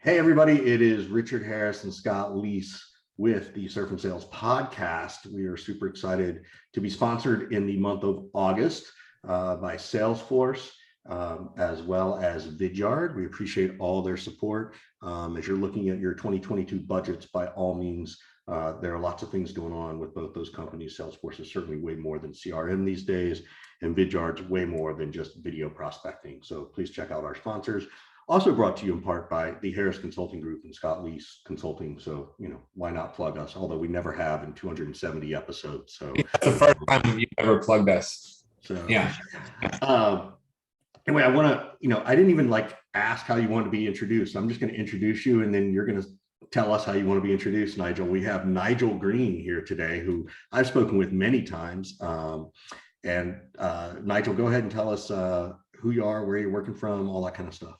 Hey, everybody, it is Richard Harris and Scott Leese with the Surf and Sales podcast. We are super excited to be sponsored in the month of August by Salesforce as well as Vidyard. We appreciate all their support. As you're looking at your 2022 budgets, by all means, there are lots of things going on with both those companies. Salesforce is certainly way more than CRM these days, and Vidyard's way more than just video prospecting. So please check out our sponsors. Also brought to you in part by the Harris Consulting Group and Scott Leese Consulting. So, why not plug us? Although we never have in 270 episodes. So that's the first time you've ever plugged us. So yeah. Anyway, I want to, I didn't even ask how you want to be introduced. I'm just going to introduce you, and then you're going to tell us how you want to be introduced, Nigel. We have Nigel Green here today, who I've spoken with many times. And Nigel, go ahead and tell us who you are, where you're working from, all that kind of stuff.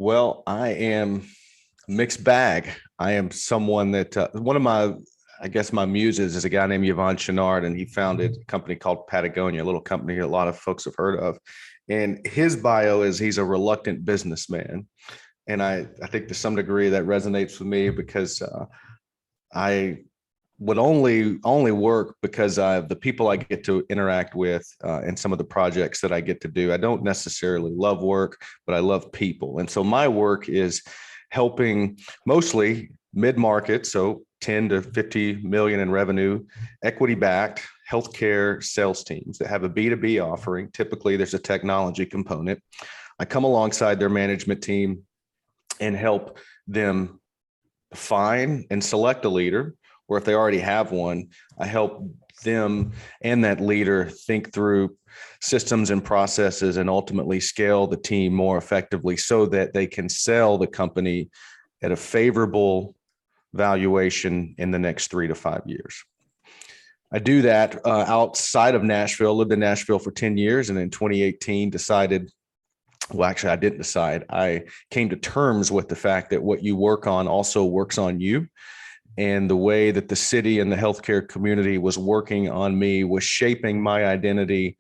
Well, I am a mixed bag. I am someone that one of my muses is a guy named Yvon Chouinard, and he founded a company called Patagonia, a little company a lot of folks have heard of. And his bio is he's a reluctant businessman. And I think to some degree that resonates with me because I would only work because of the people I get to interact with and some of the projects that I get to do. I don't necessarily love work, but I love people. And so my work is helping mostly mid-market, so 10 to 50 million in revenue, equity-backed healthcare sales teams that have a B2B offering. Typically, there's a technology component. I come alongside their management team and help them find and select a leader, or if they already have one, I help them and that leader think through systems and processes and ultimately scale the team more effectively so that they can sell the company at a favorable valuation in the next 3 to 5 years. I do that outside of Nashville, lived in Nashville for 10 years, and in 2018 decided, well, actually I didn't decide. I came to terms with the fact that what you work on also works on you. And the way that the city and the healthcare community was working on me was shaping my identity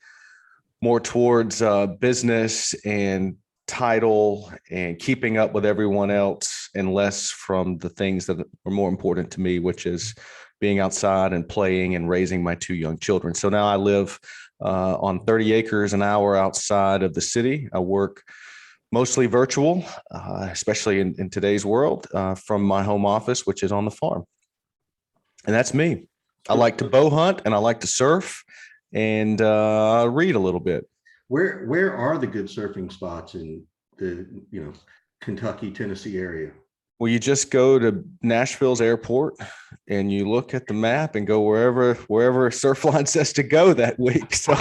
more towards business and title and keeping up with everyone else, and less from the things that were more important to me, which is being outside and playing and raising my 2 young children. So now I live on 30 acres an hour outside of the city. I work mostly virtual, especially in today's world, from my home office, which is on the farm. And that's me. I like to bow hunt and I like to surf and read a little bit. Where are the good surfing spots in the Kentucky, Tennessee area? Well, you just go to Nashville's airport and you look at the map and go wherever Surfline says to go that week. So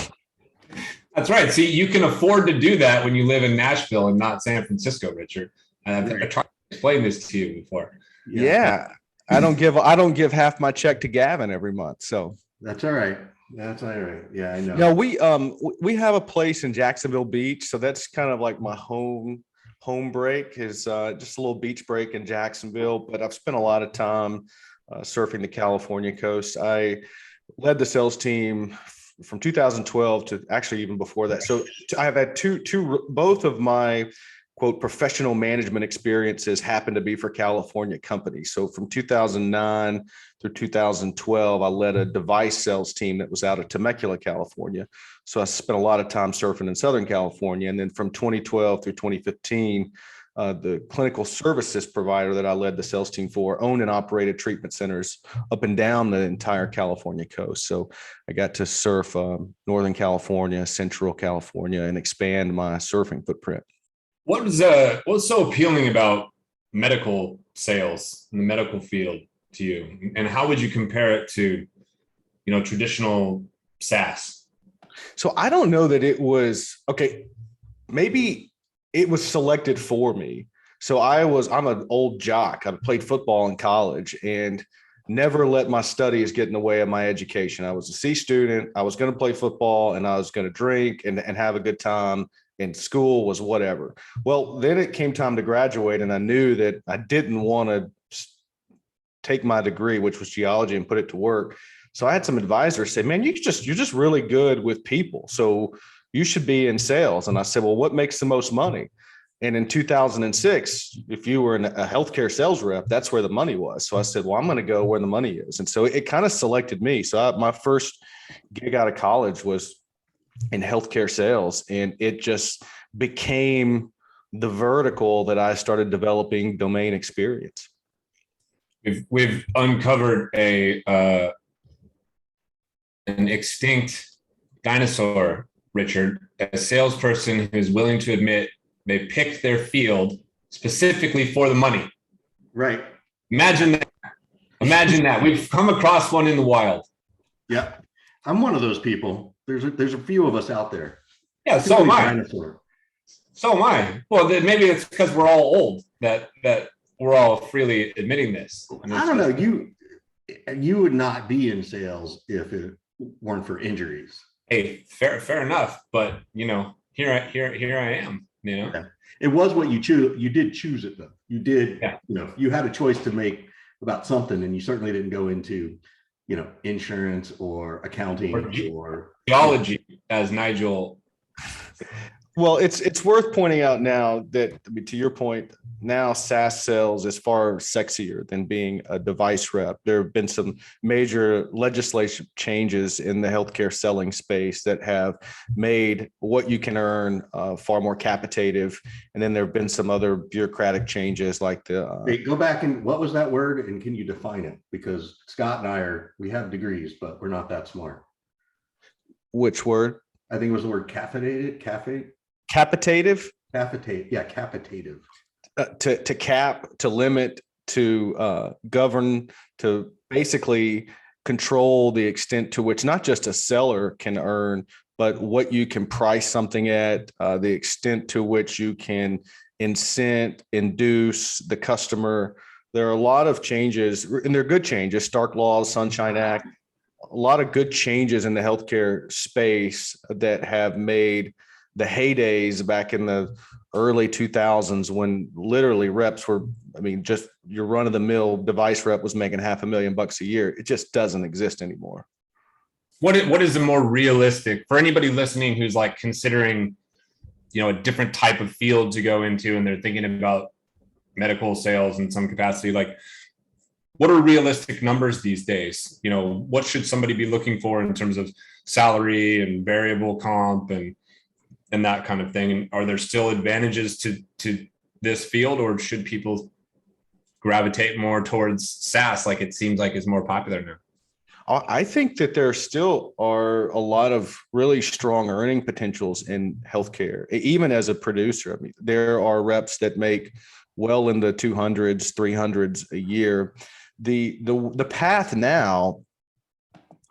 that's right. See, you can afford to do that when you live in Nashville and not San Francisco, Richard. I tried to explain this to you before. Yeah. I don't give half my check to Gavin every month. So that's all right. That's all right. Yeah, I know. No, we have a place in Jacksonville Beach. So that's kind of like my home break is just a little beach break in Jacksonville. But I've spent a lot of time surfing the California coast. I led the sales team from 2012 to actually even before that. So I've had both of my quote professional management experiences happen to be for California companies. So from 2009 through 2012, I led a device sales team that was out of Temecula, California. So I spent a lot of time surfing in Southern California. And then from 2012 through 2015, the clinical services provider that I led the sales team for owned and operated treatment centers up and down the entire California coast. So I got to surf Northern California, Central California, and expand my surfing footprint. What's so appealing about medical sales in the medical field to you, and how would you compare it to, traditional SaaS? So I don't know that it was okay. Maybe it was selected for me. So I'm an old jock. I played football in college and never let my studies get in the way of my education. I was a C student. I was going to play football and I was going to drink and have a good time. And school was whatever. Well, then it came time to graduate, and I knew that I didn't want to take my degree, which was geology, and put it to work. So I had some advisors say, "Man, you're just really good with people, so you should be in sales." And I said, "Well, what makes the most money?" And in 2006, if you were a healthcare sales rep, that's where the money was. So I said, well, I'm going to go where the money is. And so it kind of selected me. So my first gig out of college was in healthcare sales, and it just became the vertical that I started developing domain experience. We've uncovered an extinct dinosaur, Richard, a salesperson who's willing to admit they picked their field specifically for the money. Right. Imagine that. Imagine that. We've come across one in the wild. Yeah. I'm one of those people. There's a few of us out there. Yeah, so am I. Dinosaur. So am I. Well, then maybe it's because we're all old that we're all freely admitting this. I don't know. You would not be in sales if it weren't for injuries. Hey, fair enough. But here I am. Yeah. It was what you choose. You did choose it though. You did. Yeah. You had a choice to make about something, and you certainly didn't go into, insurance or accounting or geology, as Nigel. Well, it's worth pointing out now that, to your point, now SaaS sales is far sexier than being a device rep. There have been some major legislation changes in the healthcare selling space that have made what you can earn far more capitative. And then there have been some other bureaucratic changes like the. Hey, go back and what was that word? And can you define it? Because Scott and we have degrees, but we're not that smart. Which word? I think it was the word capitative. Capitative? Yeah, capitative. To cap, to limit, to govern, to basically control the extent to which not just a seller can earn, but what you can price something at, the extent to which you can induce the customer. There are a lot of changes, and they're good changes, Stark Laws, Sunshine Act, a lot of good changes in the healthcare space that have made the heydays back in the early 2000s, when literally reps were, just your run of the mill device rep was making $500,000 a year. It just doesn't exist anymore. What is a more realistic for anybody listening who's like considering, a different type of field to go into, and they're thinking about medical sales in some capacity? Like, what are realistic numbers these days? What should somebody be looking for in terms of salary and variable comp and that kind of thing? And are there still advantages to this field, or should people gravitate more towards SaaS, like it seems like is more popular now? I think that there still are a lot of really strong earning potentials in healthcare, even as a producer. There are reps that make well in the 200s, 300s a year. The path now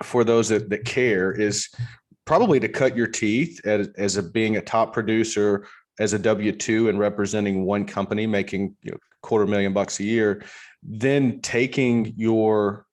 for those that care is probably to cut your teeth as being a top producer as a W-2 and representing one company making $250,000 a year, then taking your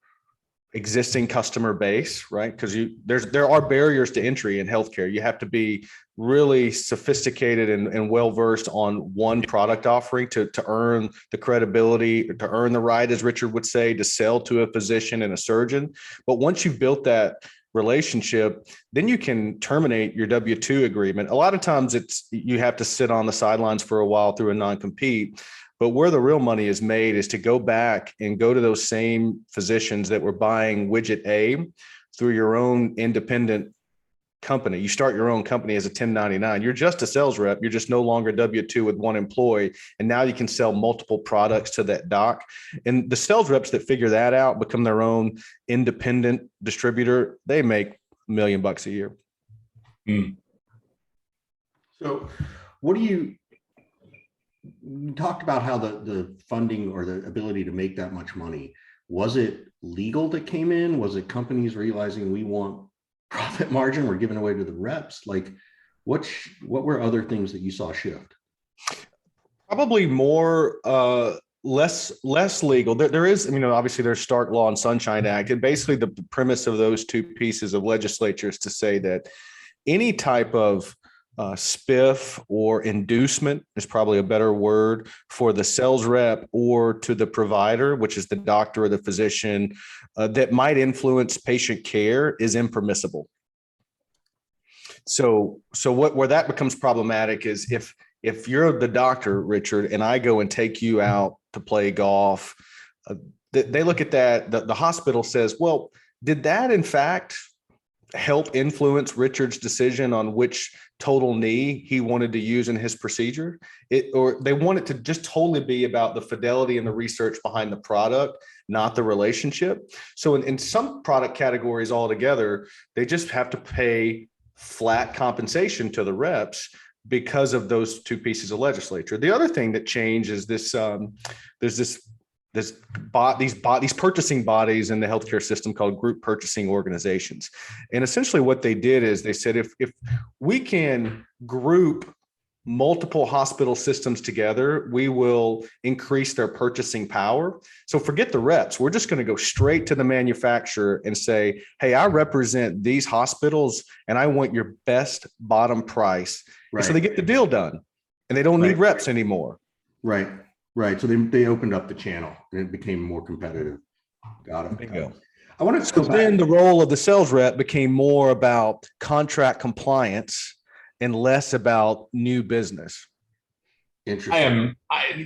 existing customer base, right? Because there are barriers to entry in healthcare. You have to be really sophisticated and well-versed on one product offering to earn the credibility, to earn the right, as Richard would say, to sell to a physician and a surgeon. But once you've built that relationship, then you can terminate your W-2 agreement. A lot of times you have to sit on the sidelines for a while through a non-compete. But where the real money is made is to go back and go to those same physicians that were buying widget A through your own independent company. You start your own company as a 1099. You're just a sales rep. You're just no longer W-2 with one employee. And now you can sell multiple products to that doc. And the sales reps that figure that out, become their own independent distributor, they make $1 million a year. So what do you talked about how the funding or the ability to make that much money? Was it legal that came in? Was it companies realizing we want profit margin we're giving away to the reps? Like, what were other things that you saw shift? Probably more less legal. There is, obviously there's Stark Law and Sunshine Act, and basically the premise of those two pieces of legislature is to say that any type of spiff or inducement is probably a better word for the sales rep or to the provider, which is the doctor or the physician, that might influence patient care is impermissible. So where that becomes problematic is if you're the doctor, Richard, and I go and take you out to play golf, they look at that. The hospital says, well, did that in fact help influence Richard's decision on which total knee he wanted to use in his procedure? Or they want it to just totally be about the fidelity and the research behind the product, not the relationship. So in some product categories altogether, they just have to pay flat compensation to the reps because of those two pieces of legislature. The other thing that changed is this, there's these purchasing bodies in the healthcare system called group purchasing organizations. And essentially what they did is they said, if we can group multiple hospital systems together, we will increase their purchasing power. So forget the reps. We're just going to go straight to the manufacturer and say, hey, I represent these hospitals and I want your best bottom price. Right. So they get the deal done and they don't need reps anymore. Right. Right. So they opened up the channel and it became more competitive. Got it. Bingo. I want to go back. Then the role of the sales rep became more about contract compliance and less about new business. Interesting.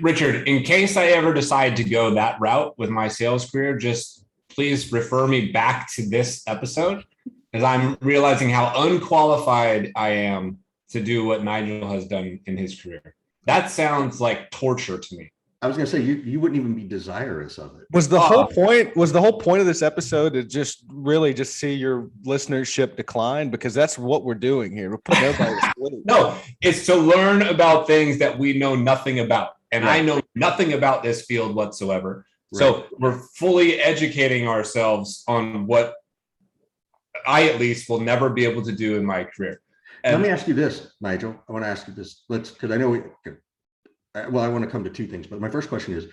Richard, in case I ever decide to go that route with my sales career, just please refer me back to this episode, because I'm realizing how unqualified I am to do what Nigel has done in his career. That sounds like torture to me. I was going to say you wouldn't even be desirous of it. Was the whole point of this episode to just really just see your listenership decline? Because that's what we're doing here. We're putting everybody to sleep. No, it's to learn about things that we know nothing about. And I know nothing about this field whatsoever. Right. So we're fully educating ourselves on what I at least will never be able to do in my career. And let me ask you this, Nigel. I want to ask you this. Because I know I want to come to two things, but my first question is,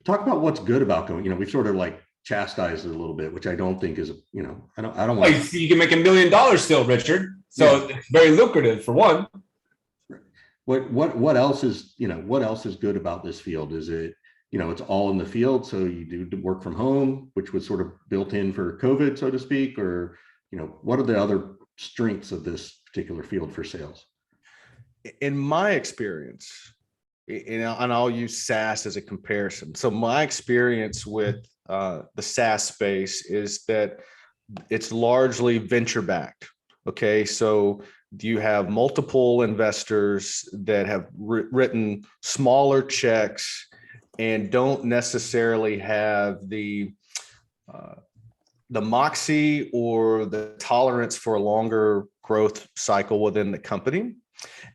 talk about what's good about going. We've sort of like chastised it a little bit, which I don't think is, I don't want to. You can make $1 million still, Richard. So it's very lucrative for one. What else is, what else is good about this field? Is it, it's all in the field. So you do work from home, which was sort of built in for COVID, so to speak, or, what are the other strengths of this particular field for sales? In my experience, and I'll use SaaS as a comparison. So my experience with the SaaS space is that it's largely venture backed. Okay, so you have multiple investors that have written smaller checks and don't necessarily have the moxie or the tolerance for a longer growth cycle within the company.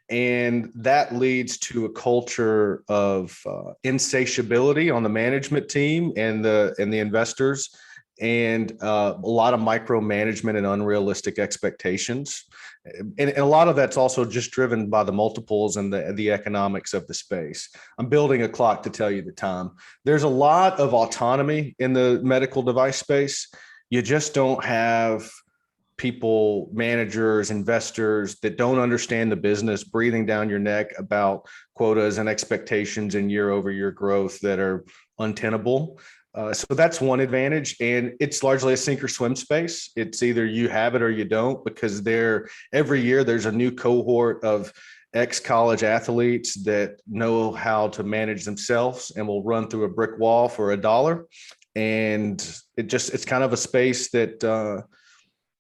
And that leads to a culture of insatiability on the management team and the investors, and a lot of micromanagement and unrealistic expectations. And a lot of that's also just driven by the multiples and the economics of the space. I'm building a clock to tell you the time. There's a lot of autonomy in the medical device space. You just don't have people, managers, investors that don't understand the business breathing down your neck about quotas and expectations and year-over-year growth that are untenable. So that's one advantage. And it's largely a sink or swim space. It's either you have it or you don't, because every year there's a new cohort of ex-college athletes that know how to manage themselves and will run through a brick wall for $1. And it's kind of a space that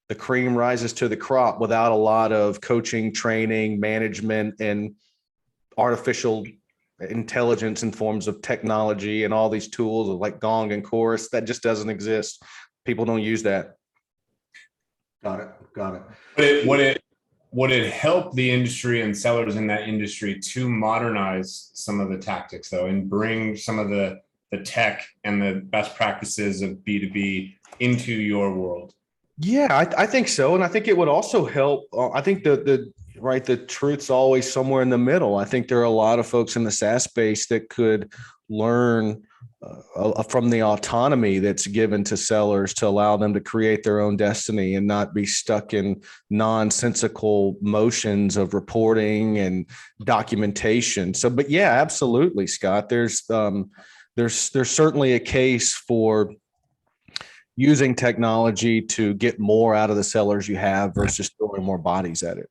the cream rises to the crop without a lot of coaching, training, management, and artificial intelligence in forms of technology and all these tools like Gong and Chorus. That just doesn't exist. People don't use that. Got it. Would it help the industry and sellers in that industry to modernize some of the tactics, though, and bring some of the tech and the best practices of B2B into your world? Yeah, I think so. And I think it would also help. I think the truth's always somewhere in the middle. I think there are a lot of folks in the SaaS space that could learn from the autonomy that's given to sellers to allow them to create their own destiny and not be stuck in nonsensical motions of reporting and documentation. So, but yeah, absolutely, Scott. There's certainly a case for using technology to get more out of the sellers you have versus throwing more bodies at it.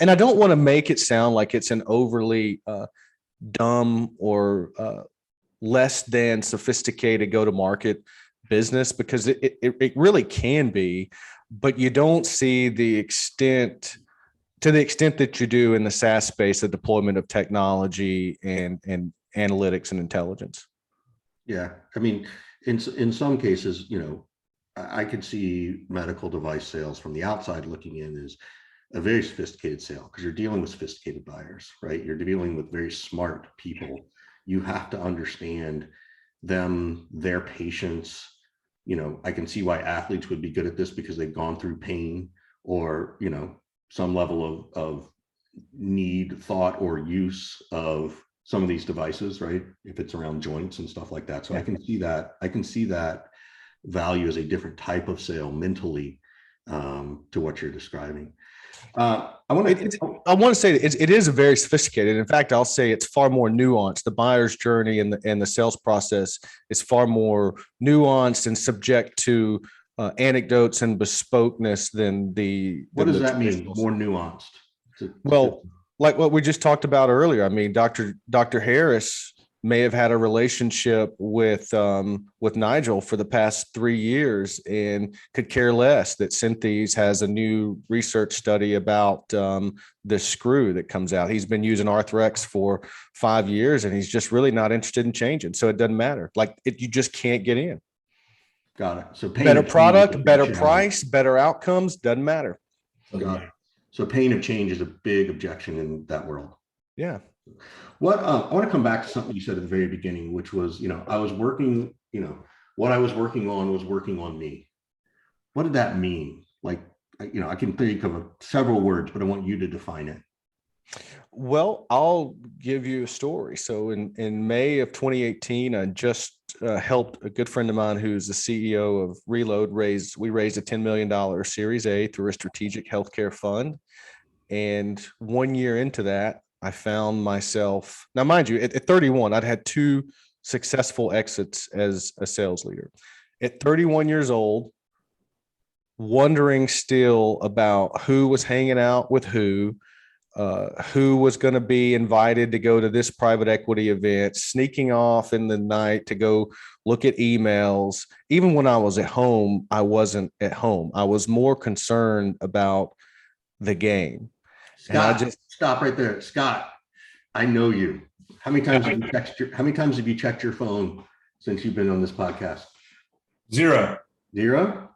And I don't want to make it sound like it's an overly dumb or less than sophisticated go-to-market business, because it really can be, but you don't see the extent to the extent that you do in the SaaS space, the deployment of technology and analytics and intelligence. Yeah, I mean, in some cases, I could see medical device sales from the outside looking in as a very sophisticated sale, because you're dealing with sophisticated buyers, right? You're dealing with very smart people. You have to understand them, their patients. I can see why athletes would be good at this, because they've gone through pain or, some level of need, thought, or use of some of these devices, right? If it's around joints and stuff like that. So I can see that value as a different type of sale mentally, to what you're describing. I want to say it is a very sophisticated. In fact, I'll say it's far more nuanced. The buyer's journey and the sales process is far more nuanced and subject to anecdotes and bespokeness than the. What does that mean? More nuanced? Well, like what we just talked about earlier. I mean, Dr. Harris may have had a relationship with Nigel for the past 3 years and could care less that Synthes has a new research study about this screw that comes out. He's been using Arthrex for 5 years and he's just really not interested in changing. So it doesn't matter. You just can't get in. Got it. So better product, better price, better outcomes, doesn't matter. Got it. So pain of change is a big objection in that world. Yeah. What I want to come back to something you said at the very beginning, which was, I was working, what I was working on was working on me. What did that mean? I can think of several words, but I want you to define it. Well, I'll give you a story. So in May of 2018, I just helped a good friend of mine who's the CEO of Reload we raised a $10 million Series A through a strategic healthcare fund. And 1 year into that, I found myself, now mind you, at 31, I'd had 2 successful exits as a sales leader. At 31 years old, wondering still about who was hanging out with who was going to be invited to go to this private equity event, sneaking off in the night to go look at emails. Even when I was at home, I wasn't at home. I was more concerned about the game. Scott, stop right there. Scott, I know you. How many times have you checked your phone since you've been on this podcast? Zero.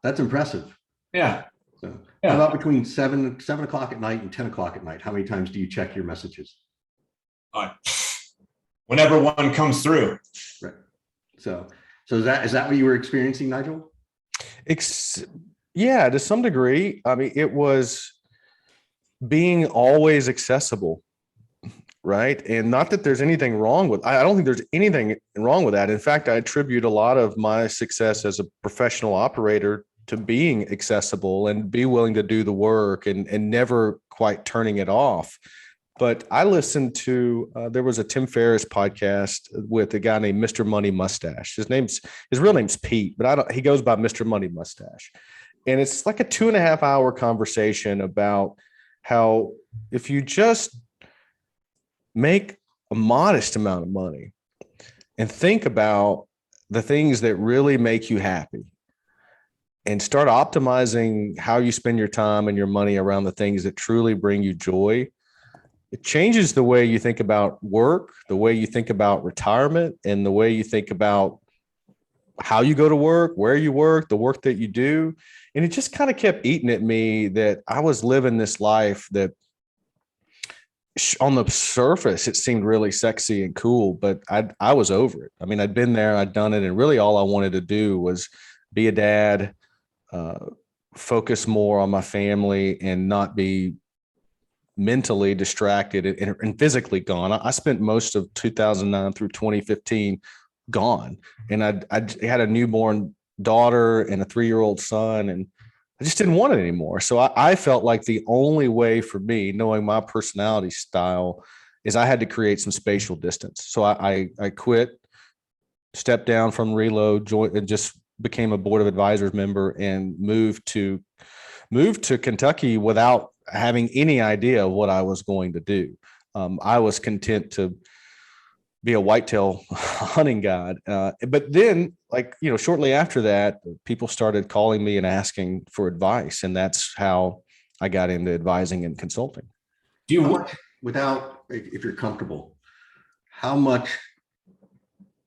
That's impressive. Yeah. So how about between 7 o'clock at night and 10 o'clock at night? How many times do you check your messages? Whenever one comes through. Right. So is that what you were experiencing, Nigel? Yeah, to some degree. I mean, it was being always accessible, right? And not that there's anything wrong with, I don't think there's anything wrong with that. In fact, I attribute a lot of my success as a professional operator to being accessible and be willing to do the work and never quite turning it off. But I listened to, there was a Tim Ferriss podcast with a guy named Mr. Money Mustache. His real name's Pete, but he goes by Mr. Money Mustache. And it's like a 2.5 hour conversation about how if you just make a modest amount of money and think about the things that really make you happy and start optimizing how you spend your time and your money around the things that truly bring you joy, it changes the way you think about work, the way you think about retirement, and the way you think about how you go to work, where you work, the work that you do. And it just kind of kept eating at me that I was living this life that on the surface, it seemed really sexy and cool, but I was over it. I mean, I'd been there, I'd done it. And really all I wanted to do was be a dad, focus more on my family and not be mentally distracted and physically gone. I spent most of 2009 through 2015 gone. And I had a newborn daughter and a 3-year-old son, and I just didn't want it anymore. So I felt like the only way for me, knowing my personality style, is I had to create some spatial distance. So I quit, stepped down from Reload, joined, and just became a board of advisors member and moved to Kentucky without having any idea what I was going to do. I was content to be a whitetail hunting guide. But then, like, shortly after that, people started calling me and asking for advice. And that's how I got into advising and consulting. Do you, if you're comfortable, how much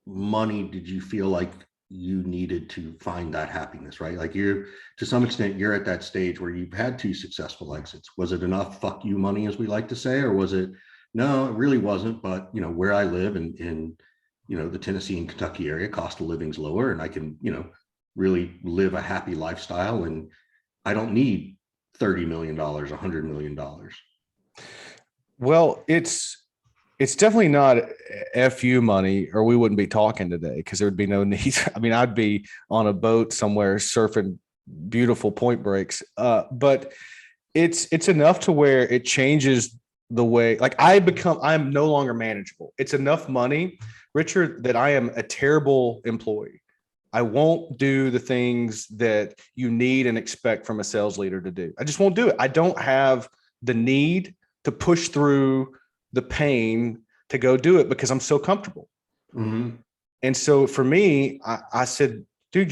money did you feel like you needed to find that happiness, right? Like, to some extent, you're at that stage where you've had 2 successful exits. Was it enough fuck you money, as we like to say, or was it, no, it really wasn't, but where I live in the Tennessee and Kentucky area, cost of living's lower, and I can, really live a happy lifestyle, and I don't need $30 million, $100 million. Well, it's definitely not FU money, or we wouldn't be talking today, because there would be no need. I mean, I'd be on a boat somewhere surfing beautiful point breaks. But it's enough to where it changes the way, like, I'm no longer manageable. It's enough money, Richard, that I am a terrible employee. I won't do the things that you need and expect from a sales leader to do. I just won't do it. I don't have the need to push through the pain to go do it because I'm so comfortable. Mm-hmm. And so for me, I said, dude,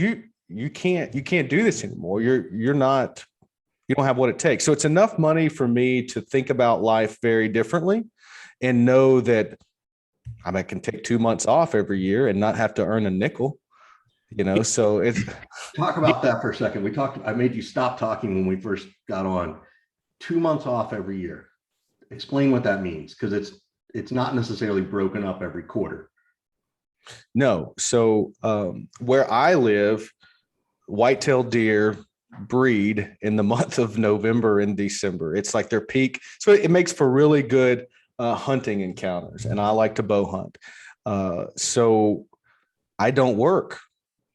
you can't do this anymore. You don't have what it takes. So it's enough money for me to think about life very differently and know that I can take 2 months off every year and not have to earn a nickel, so it's. Talk about that for a second. I made you stop talking when we first got on. 2 months off every year. Explain what that means, because it's not necessarily broken up every quarter. No. So where I live, whitetail deer breed in the month of November and December. It's like their peak. So it makes for really good hunting encounters. And I like to bow hunt. So I don't work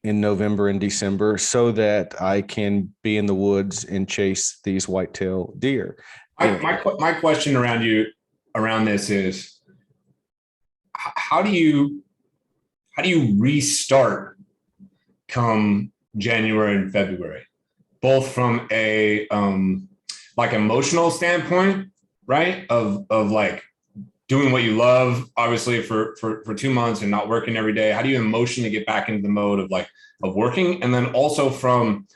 in November and December so that I can be in the woods and chase these whitetail deer. My question around this is, how do you restart come January and February, both from a like emotional standpoint, right? Of like doing what you love, obviously for 2 months and not working every day. How do you emotionally get back into the mode of working? And then also from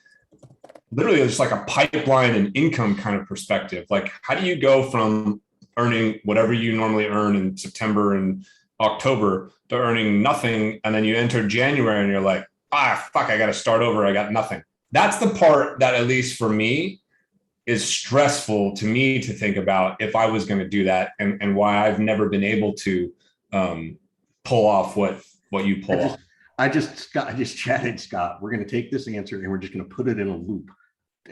literally just like a pipeline and income kind of perspective, like, how do you go from earning whatever you normally earn in September and October to earning nothing, and then you enter January and you're like, fuck, I got to start over, I got nothing. That's the part that, at least for me, is stressful to me to think about if I was going to do that, and why I've never been able to pull off what you pull off. I just chatted Scott. We're going to take this answer and we're just going to put it in a loop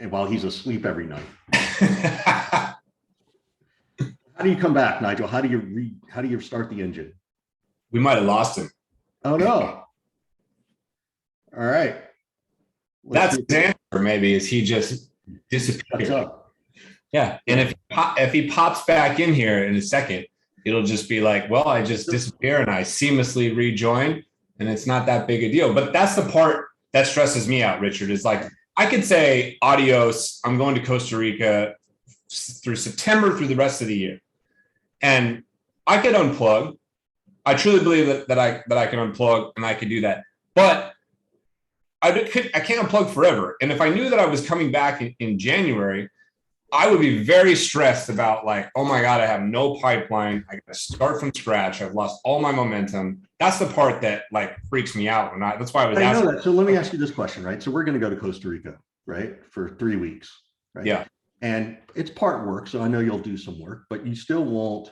while he's asleep every night. How do you come back, Nigel? How do you start the engine? We might have lost him. Oh no. All right. That's his answer, maybe, is he just disappeared. Yeah. And if he pops back in here in a second, it'll just be like, well, I just disappear and I seamlessly rejoin, and it's not that big a deal. But that's the part that stresses me out, Richard, is like, I could say, adios, I'm going to Costa Rica through September, through the rest of the year. And I could unplug. I truly believe that I can unplug and I could do that. But I can't unplug forever. And if I knew that I was coming back in January, I would be very stressed about, like, oh my God, I have no pipeline. I got to start from scratch. I've lost all my momentum. That's the part that, like, freaks me out. And that's why I was asking. Know that. So let me ask you this question, right? So we're going to go to Costa Rica, right, for 3 weeks, right? Yeah. And it's part work, so I know you'll do some work, but you still won't.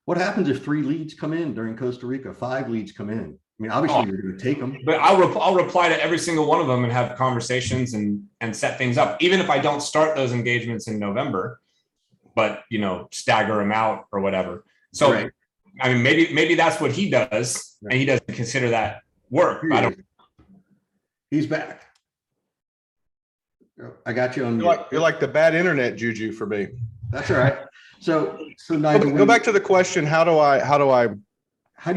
What happens if 3 leads come in during Costa Rica, 5 leads come in? I mean, obviously you're going to take them. But I'll reply to every single one of them and have conversations and set things up, even if I don't start those engagements in November, but, stagger them out or whatever. So, right. I mean, maybe that's what he does, right, and he doesn't consider that work. He's back. I got you on. You're like the bad internet juju for me. That's all right. So Nigel, go back to the question. How do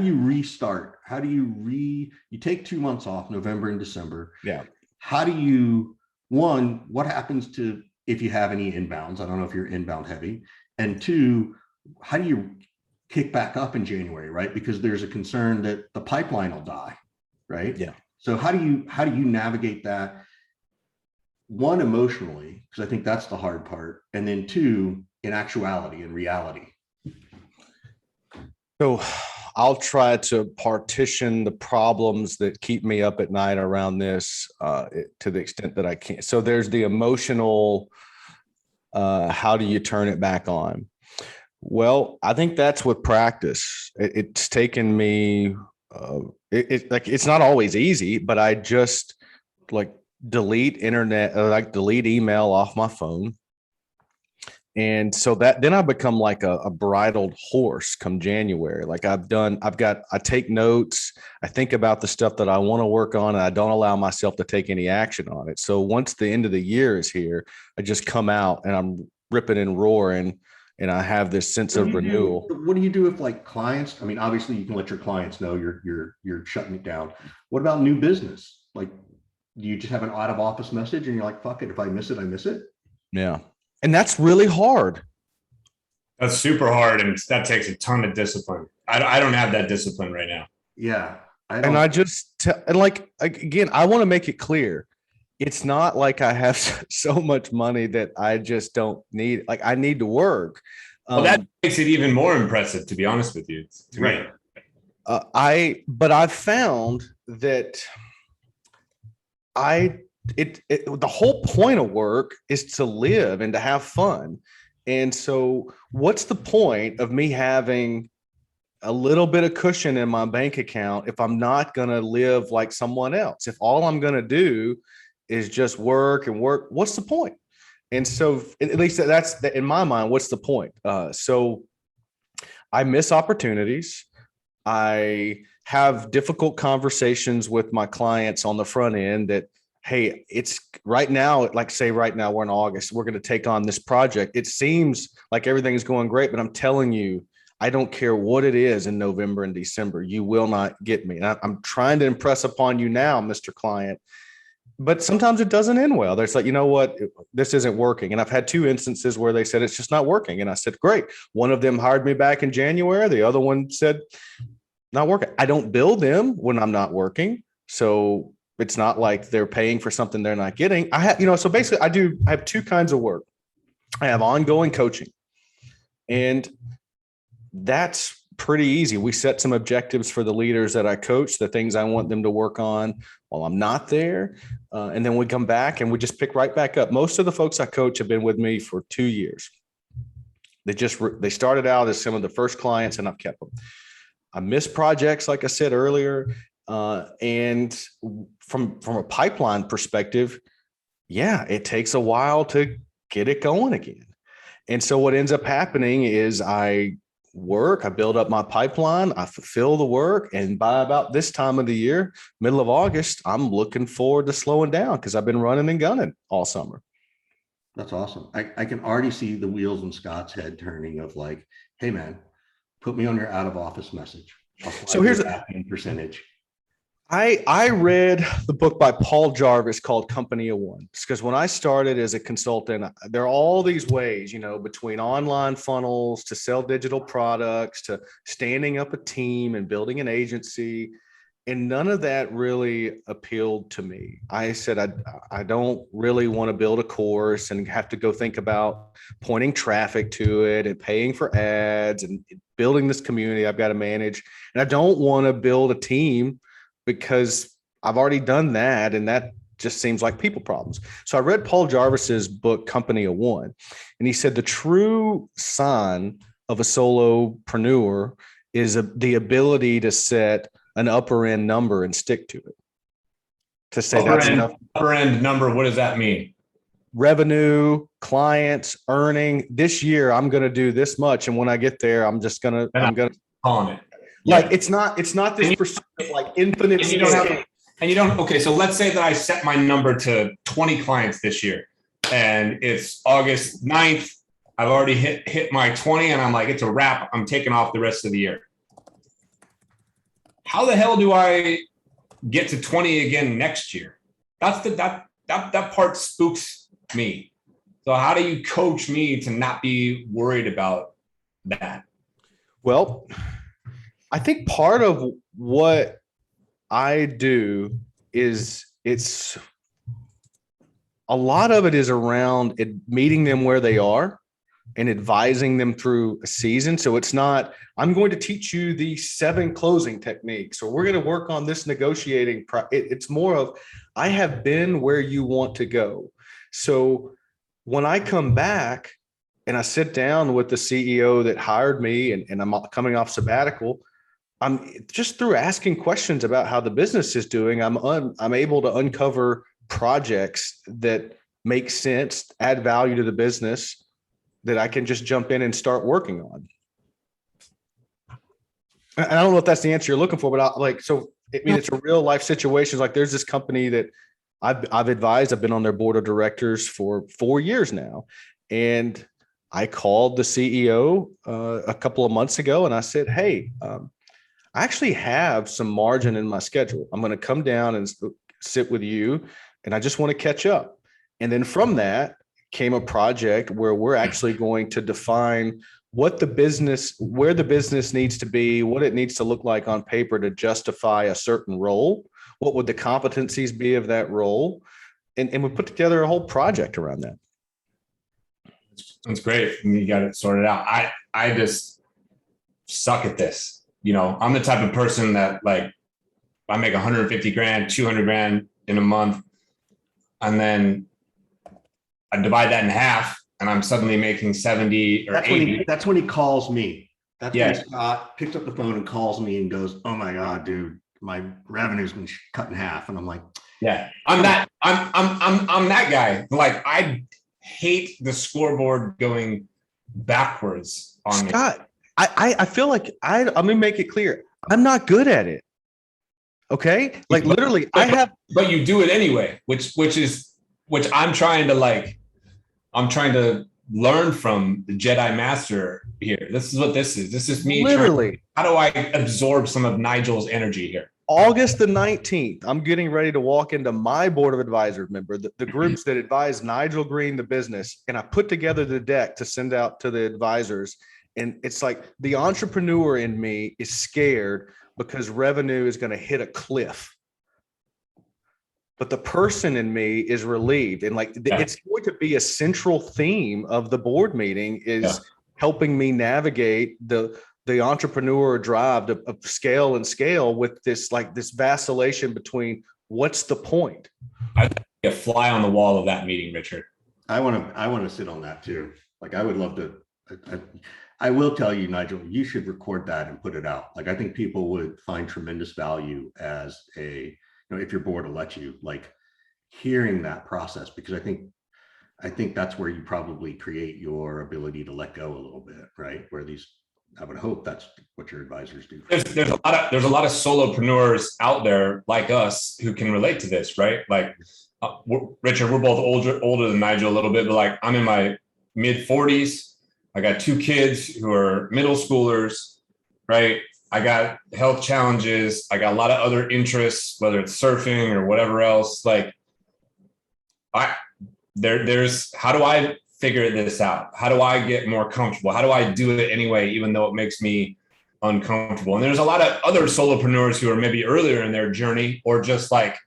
you restart? How do you take 2 months off, November and December. Yeah. How do you, what happens to if you have any inbounds. I don't know if you're inbound heavy. And two, how do you kick back up in January, right? Because there's a concern that the pipeline will die, right? Yeah. So how do you navigate that? One, emotionally, because I think that's the hard part. And then two, in actuality, in reality. So I'll try to partition the problems that keep me up at night around this to the extent that I can. So there's the emotional, how do you turn it back on? Well, I think that's with practice. It's taken me, it's not always easy, but I just like delete internet, like delete email off my phone. And so that then I become like a bridled horse come January. Like I take notes, I think about the stuff that I want to work on, and I don't allow myself to take any action on it. So once the end of the year is here, I just come out and I'm ripping and roaring, and I have this sense of renewal. What do you do if like clients? I mean, obviously you can let your clients know you're shutting it down. What about new business? Like, do you just have an out of office message and you're like, fuck it, if I miss it, I miss it? Yeah. And that's really hard. That's super hard, and that takes a ton of discipline. I don't have that discipline right now. Yeah. And I just, and like, again, I want to make it clear. It's not like I have so much money that I just don't need, like I need to work. Well, that makes it even more impressive, to be honest with you. Right. But I've found that the whole point of work is to live and to have fun. And so what's the point of me having a little bit of cushion in my bank account if I'm not going to live like someone else? If all I'm going to do is just work and work, what's the point? And so at least that's in my mind, what's the point? So I miss opportunities. I have difficult conversations with my clients on the front end that, hey, it's right now, like say right now, we're in August, we're going to take on this project. It seems like everything is going great, but I'm telling you, I don't care what it is in November and December, you will not get me. And I'm trying to impress upon you now, Mr. Client, but sometimes it doesn't end well. There's like, you know what, this isn't working. And I've had two instances where they said, it's just not working. And I said, great. One of them hired me back in January. The other one said, not working. I don't bill them when I'm not working. So it's not like they're paying for something they're not getting. I have, so basically I have two kinds of work. I have ongoing coaching, and that's pretty easy. We set some objectives for the leaders that I coach, the things I want them to work on while I'm not there. And then we come back and we just pick right back up. Most of the folks I coach have been with me for 2 years. They started out as some of the first clients, and I've kept them. I miss projects, like I said earlier. And from a pipeline perspective, yeah, it takes a while to get it going again. And so what ends up happening is I build up my pipeline, I fulfill the work. And by about this time of the year, middle of August, I'm looking forward to slowing down because I've been running and gunning all summer. That's awesome. I can already see the wheels in Scott's head turning of like, hey man, put me on your out of office message. So here's a percentage. I read the book by Paul Jarvis called Company of One, because when I started as a consultant, there are all these ways, between online funnels to sell digital products to standing up a team and building an agency. And none of that really appealed to me. I said, I don't really want to build a course and have to go think about pointing traffic to it and paying for ads and building this community I've got to manage. And I don't want to build a team because I've already done that. And that just seems like people problems. So I read Paul Jarvis's book, Company of One, and he said the true sign of a solopreneur is the ability to set an upper end number and stick to it. To say that's enough. Upper end number, what does that mean? Revenue, clients, earning. This year, I'm going to do this much, and when I get there, I'm calling it. Like it's not this pursuit of like infinite. Okay, so let's say that I set my number to 20 clients this year, and it's August 9th. I've already hit my 20, and I'm like, it's a wrap. I'm taking off the rest of the year. How the hell do I get to 20 again next year? That part spooks me. So how do you coach me to not be worried about that? Well, I think part of what I do is a lot of it is around meeting them where they are and advising them through a season. So it's not, I'm going to teach you the 7 closing techniques, or we're going to work on this negotiating. It's more of, I have been where you want to go. So when I come back and I sit down with the CEO that hired me and I'm coming off sabbatical, I'm just through asking questions about how the business is doing, I'm able to uncover projects that make sense, add value to the business, that I can just jump in and start working on. And I don't know if that's the answer you're looking for, but it's a real life situation. Like there's this company that I've advised, I've been on their board of directors for 4 years now. And I called the CEO a couple of months ago and I said, hey, I actually have some margin in my schedule. I'm going to come down and sit with you and I just want to catch up. And then from that came a project where we're actually going to define where the business needs to be, what it needs to look like on paper to justify a certain role. What would the competencies be of that role? And we put together a whole project around that. That's great. You got it sorted out. I just suck at this. I'm the type of person that like, I make 150 grand, 200 grand in a month. And then I divide that in half and I'm suddenly making 70 or 80. That's when he calls me. That's Yeah. when Scott picks up the phone and calls me and goes, oh my God, dude, my revenue's been cut in half. And I'm like, yeah, I'm that guy. Like I hate the scoreboard going backwards on Scott, me. I feel like I'm gonna make it clear. I'm not good at it. Okay. Like literally but you do it anyway, which I'm trying to learn from the Jedi Master here. This is what this is. This is me. Literally. How do I absorb some of Nigel's energy here? August the 19th, I'm getting ready to walk into my board of advisors member, the groups that advise Nigel Green, the business. And I put together the deck to send out to the advisors. And it's like the entrepreneur in me is scared because revenue is going to hit a cliff. But the person in me is relieved. And it's going to be a central theme of the board meeting is helping me navigate the entrepreneur drive to scale with this vacillation between what's the point. I think a fly on the wall of that meeting, Richard. I want to sit on that too. Like I would love to. I will tell you, Nigel, you should record that and put it out. Like I think people would find tremendous value as if your board will let you, like hearing that process, because I think that's where you probably create your ability to let go a little bit, right? I would hope that's what your advisors do. There's a lot of solopreneurs out there like us who can relate to this, right? Like Richard, we're both older than Nigel a little bit, but like I'm in my mid 40s. I got 2 kids who are middle schoolers, right? I got health challenges. I got a lot of other interests, whether it's surfing or whatever else. Like there's how do I figure this out? How do I get more comfortable? How do I do it anyway, even though it makes me uncomfortable? And there's a lot of other solopreneurs who are maybe earlier in their journey or just like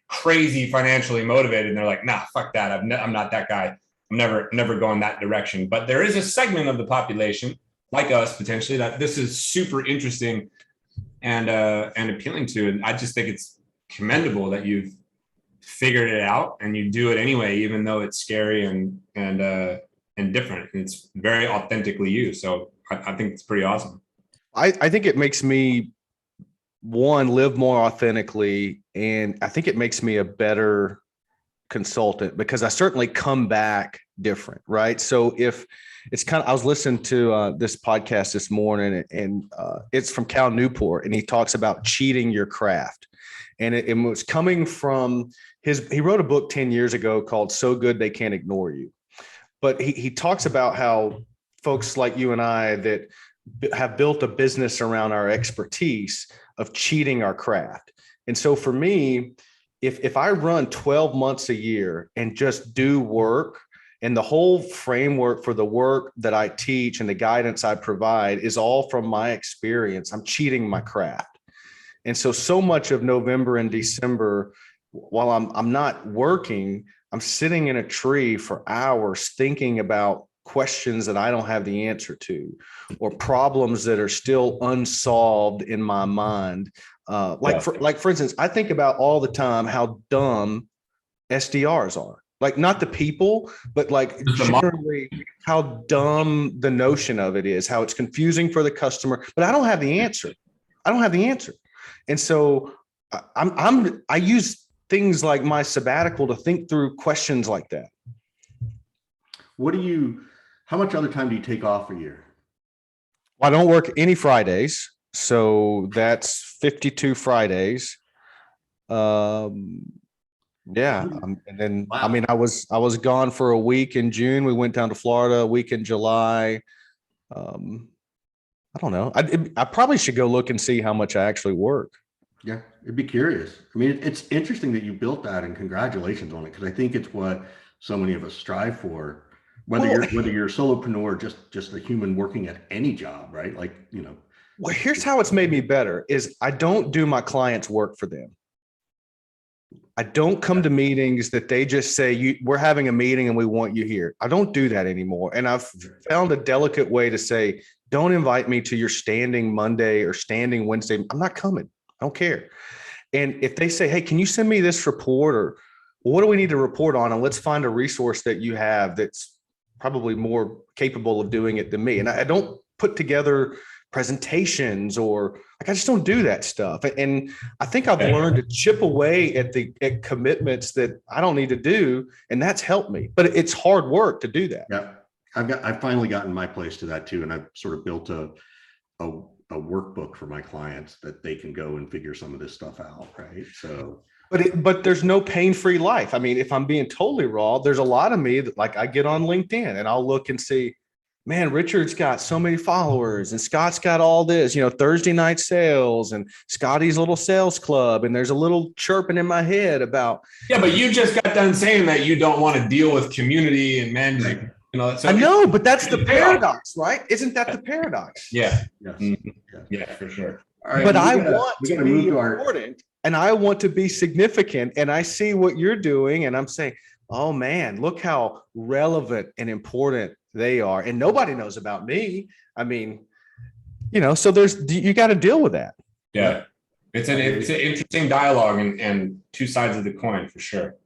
crazy financially motivated. And they're like, nah, fuck that. I'm not that guy. I'm never going that direction. But there is a segment of the population like us potentially that this is super interesting and appealing to. And I just think it's commendable that you've figured it out and you do it anyway, even though it's scary and different. It's very authentically you. So I think it's pretty awesome. I think it makes me live more authentically. And I think it makes me a better consultant because I certainly come back different. Right. So if it's I was listening to this podcast this morning and it's from Cal Newport and he talks about cheating your craft. And it was coming from he wrote a book 10 years ago called So Good They Can't Ignore You. But he talks about how folks like you and I that have built a business around our expertise of cheating our craft. And so for me, if I run 12 months a year and just do work And the whole framework for the work that I teach and the guidance I provide is all from my experience. I'm cheating my craft. And so much of November and December, while I'm not working, I'm sitting in a tree for hours thinking about questions that I don't have the answer to, or problems that are still unsolved in my mind. For instance, I think about all the time how dumb SDRs are. Like, not the people, but like generally how dumb the notion of it is, how it's confusing for the customer, but I don't have the answer. And so I use things like my sabbatical to think through questions like that. How much other time do you take off a year? Well, I don't work any Fridays. So that's 52 Fridays. Yeah. And then, wow. I mean, I was gone for a week in June. We went down to Florida, a week in July. I don't know. I probably should go look and see how much I actually work. Yeah, it'd be curious. I mean, it's interesting that you built that, and congratulations on it, because I think it's what so many of us strive for. Whether you're a solopreneur, just a human working at any job, right? Like, you know. Well, here's how it's made me better: is I don't do my clients' work for them. I don't come to meetings that they just say, we're having a meeting and we want you here. I don't do that anymore. And I've found a delicate way to say, don't invite me to your standing Monday or standing Wednesday. I'm not coming. I don't care. And if they say, hey, can you send me this report, or what do we need to report on? And let's find a resource that you have that's probably more capable of doing it than me. And I don't put together presentations, or like, I just don't do that stuff. And I think I've learned to chip away at commitments that I don't need to do. And that's helped me, but it's hard work to do that. Yeah. I've finally gotten my place to that too. And I've sort of built a workbook for my clients that they can go and figure some of this stuff out. Right. So, but there's no pain-free life. I mean, if I'm being totally raw, there's a lot of me that, like, I get on LinkedIn and I'll look and see, man, Richard's got so many followers and Scott's got all this, Thursday night sales and Scotty's little sales club. And there's a little chirping in my head about. Yeah, but you just got done saying that you don't want to deal with community and managing. So I know, but that's the paradox, right? Isn't that the paradox? Yeah. Yes. Mm-hmm. Yeah, for sure. All right, but I want to be important and I want to be significant. And I see what you're doing and I'm saying, oh man, look how relevant and important they are. And nobody knows about me. I mean, so you got to deal with that. Yeah. It's an interesting dialogue and two sides of the coin for sure.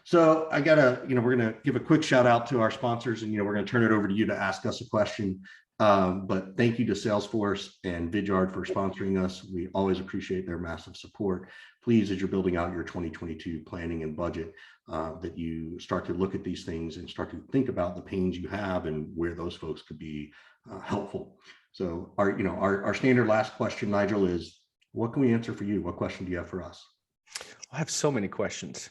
So I gotta, we're gonna give a quick shout out to our sponsors, and we're gonna turn it over to you to ask us a question. But thank you to Salesforce and Vidyard for sponsoring us. We always appreciate their massive support. Please, as you're building out your 2022 planning and budget, that you start to look at these things and start to think about the pains you have and where those folks could be helpful. So our standard last question, Nigel, is what can we answer for you? What question do you have for us? I have so many questions.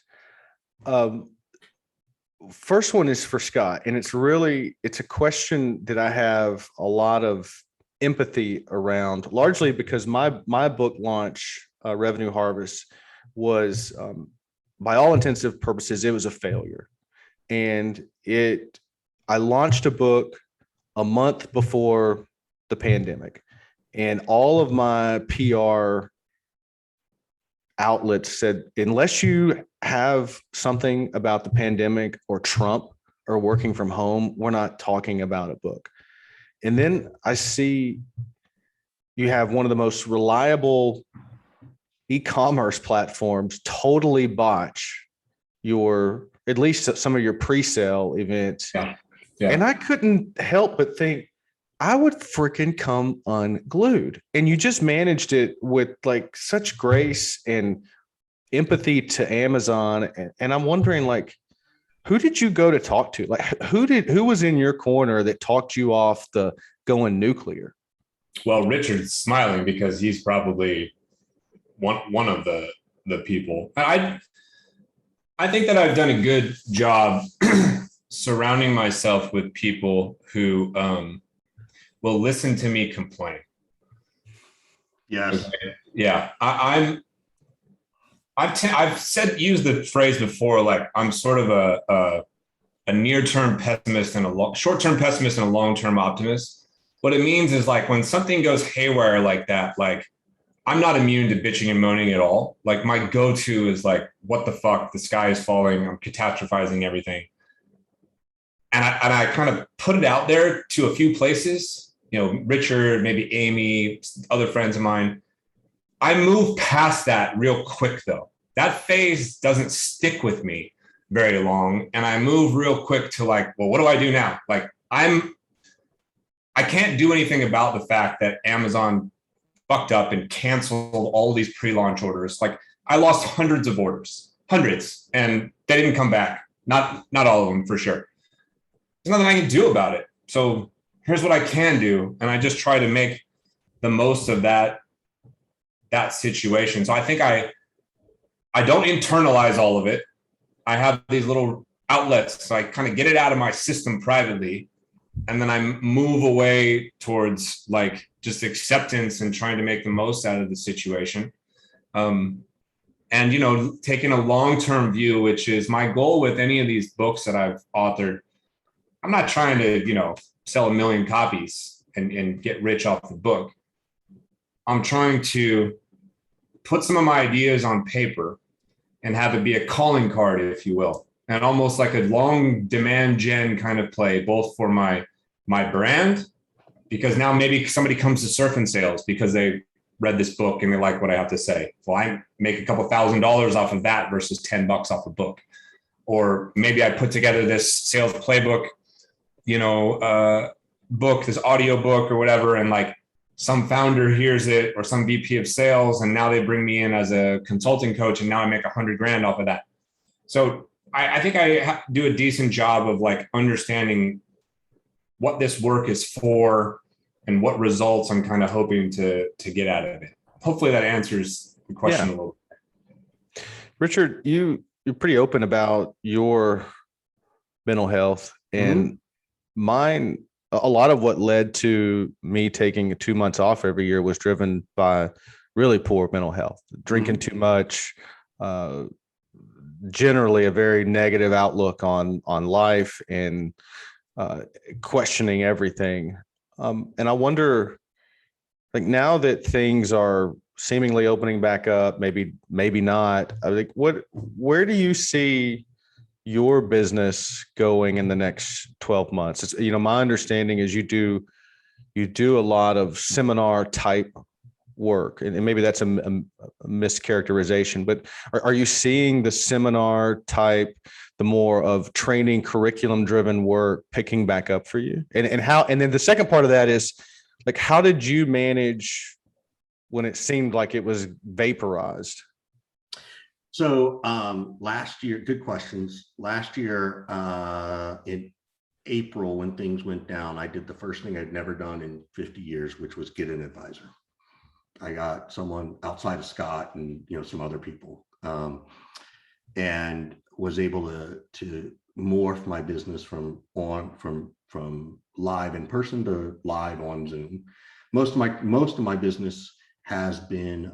First one is for Scott, and it's a question that I have a lot of empathy around, largely because my book launch, Revenue Harvest, was by all intensive purposes, it was a failure. And I launched a book a month before the pandemic, and all of my PR outlets said, unless you have something about the pandemic or Trump or working from home, we're not talking about a book. And then I see you have one of the most reliable e-commerce platforms totally botch at least some of your pre-sale events. Yeah. Yeah. And I couldn't help but think, I would freaking come unglued. And you just managed it with like such grace and empathy to Amazon. And I'm wondering, like, who did you go to talk to? Like, who was in your corner that talked you off the going nuclear? Well, Richard's smiling because he's probably one of the people. I think that I've done a good job surrounding myself with people who will listen to me complain. Yes. Okay. Yeah. I've used the phrase before, like I'm sort of a near-term pessimist and a short-term pessimist and a long-term optimist. What it means is like when something goes haywire like that, like I'm not immune to bitching and moaning at all. Like my go-to is like, what the fuck? The sky is falling. I'm catastrophizing everything. And I kind of put it out there to a few places, you know, Richard, maybe Amy, other friends of mine. I move past that real quick though. That phase doesn't stick with me very long. And I move real quick to like, well, what do I do now? Like I can't do anything about the fact that Amazon fucked up and canceled all these pre-launch orders. Like I lost hundreds of orders, hundreds, and they didn't come back. Not all of them for sure. There's nothing I can do about it. So here's what I can do. And I just try to make the most of that situation. So I think I don't internalize all of it. I have these little outlets. So I kind of get it out of my system privately. And then I move away towards like just acceptance and trying to make the most out of the situation. And, you know, taking a long-term view, which is my goal with any of these books that I've authored. I'm not trying to, you know, sell 1 million copies and get rich off the book. I'm trying to put some of my ideas on paper and have it be a calling card, if you will, and almost like a long demand gen kind of play, both for my brand, because now maybe somebody comes to Surf and Sales because they read this book and they like what I have to say. Well, I make a couple $1,000s off of that versus $10 off a book. Or maybe I put together this sales playbook, you know, book, this audio book or whatever, and like some founder hears it or some VP of sales, and now they bring me in as a consulting coach, and now I make $100,000 off of that. So I think I do a decent job of like understanding what this work is for and what results I'm kind of hoping to get out of it. Hopefully that answers the question a little bit. Richard, you're pretty open about your mental health, and mine, a lot of what led to me taking 2 months off every year was driven by really poor mental health, drinking too much, generally a very negative outlook on life, and questioning everything. And I wonder, like, now that things are seemingly opening back up, maybe not, I think, where do you see your business going in the next 12 months? It's, you know, my understanding is you do a lot of seminar type work, and maybe that's a mischaracterization, but are you seeing the seminar type, the more of training curriculum driven work picking back up for you? And how, and then the second part of that is like, how did you manage when it seemed like it was vaporized? So last year, good questions. Last year in April, when things went down, I did the first thing I'd never done in 50 years, which was get an advisor. I got someone outside of Scott and, you know, some other people, and was able to morph my business from live in person to live on Zoom. Most of my business has been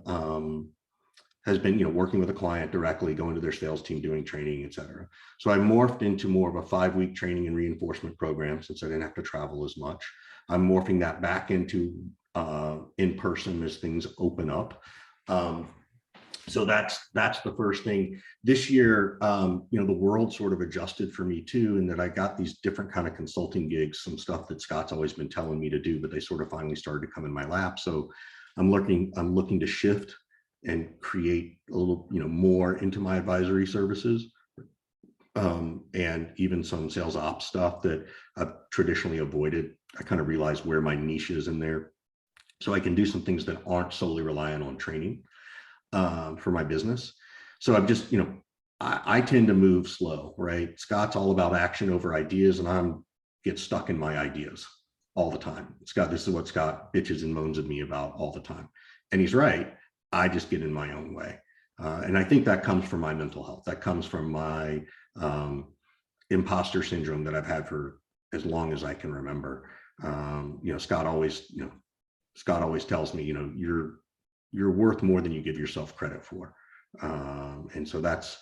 you know, working with a client directly, going to their sales team, doing training, et cetera. So I morphed into more of a 5-week training and reinforcement program since I didn't have to travel as much. I'm morphing that back into in person as things open up. So that's the first thing. This year, you know, the world sort of adjusted for me too, in that I got these different kind of consulting gigs, some stuff that Scott's always been telling me to do, but they sort of finally started to come in my lap. So I'm looking to shift and create a little, you know, more into my advisory services, and even some sales ops stuff that I've traditionally avoided. I kind of realized where my niche is in there, so I can do some things that aren't solely reliant on training for my business. So I'm just, you know, I tend to move slow, right? Scott's all about action over ideas, and I'm get stuck in my ideas all the time. This is what Scott bitches and moans at me about all the time, and he's right. I just get in my own way. And I think that comes from my mental health. That comes from my imposter syndrome that I've had for as long as I can remember. You know, Scott always tells me, you know, you're worth more than you give yourself credit for. And so that's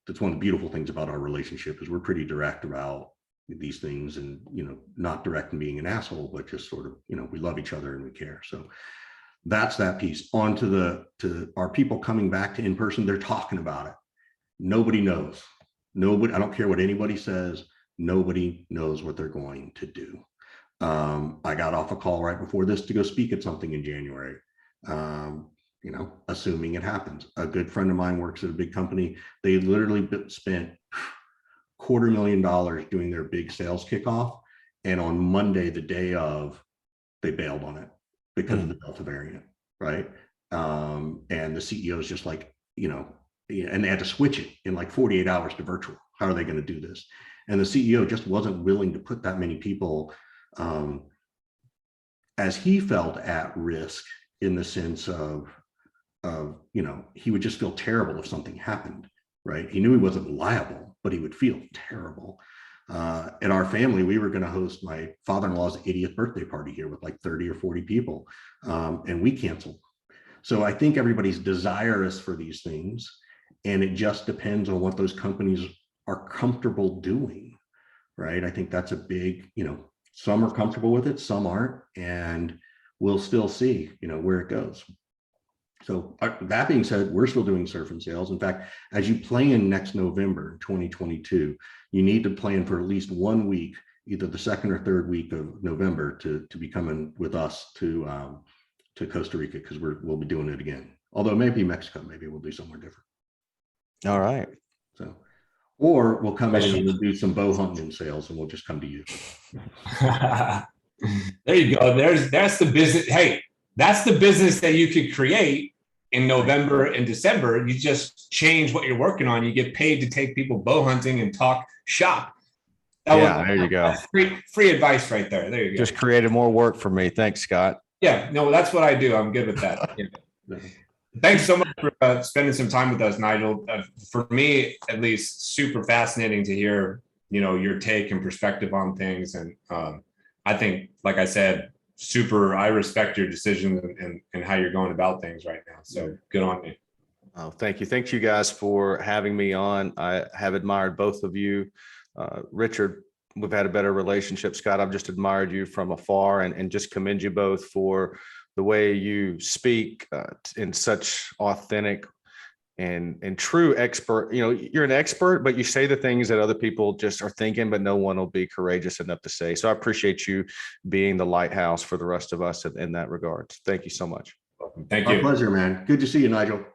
that's one of the beautiful things about our relationship is we're pretty direct about these things, and, not direct and being an asshole, but just sort of, we love each other and we care. So that's that piece. On to our people coming back to in person. They're talking about it. Nobody knows. Nobody, I don't care what anybody says. Nobody knows what they're going to do. I got off a call right before this to go speak at something in January. Assuming it happens. A good friend of mine works at a big company. They literally spent $250,000 doing their big sales kickoff. And on Monday, the day of, they bailed on it because of the Delta variant, right? And the CEO is just like, and they had to switch it in like 48 hours to virtual. How are they going to do this? And the CEO just wasn't willing to put that many people, as he felt, at risk, in the sense of, he would just feel terrible if something happened, right? He knew he wasn't liable, but he would feel terrible. In our family, we were going to host my father-in-law's 80th birthday party here with like 30 or 40 people, and we canceled. So I think everybody's desirous for these things, and it just depends on what those companies are comfortable doing, right? I think that's a big, some are comfortable with it, some aren't, and we'll still see, where it goes. So that being said, we're still doing surf and sales. In fact, as you plan next November, 2022, you need to plan for at least 1 week, either the second or third week of November, to be coming with us to Costa Rica, because we'll be doing it again. Although maybe Mexico, maybe we'll do somewhere different. All right. So, or we'll come in and we'll do some bow hunting and sales, and we'll just come to you. There you go. That's the business. Hey, that's the business that you could create in November and December. You just change what you're working on. You get paid to take people bow hunting and talk shop. There you go. Free advice right there. There you go. Just created more work for me. Thanks, Scott. Yeah, no, that's what I do. I'm good with that. Thanks so much for spending some time with us, Nigel. For me, at least, super fascinating to hear, your take and perspective on things. And I think, like I said, I respect your decision and how you're going about things right now. So good on you. Oh, thank you. Thank you guys for having me on. I have admired both of you. Richard, we've had a better relationship. Scott, I've just admired you from afar, and just commend you both for the way you speak in such authentic and true expert. You're an expert, but you say the things that other people just are thinking, but no one will be courageous enough to say. So I appreciate you being the lighthouse for the rest of us in that regard. Thank you so much. Thank you. Our pleasure, man. Good to see you, Nigel.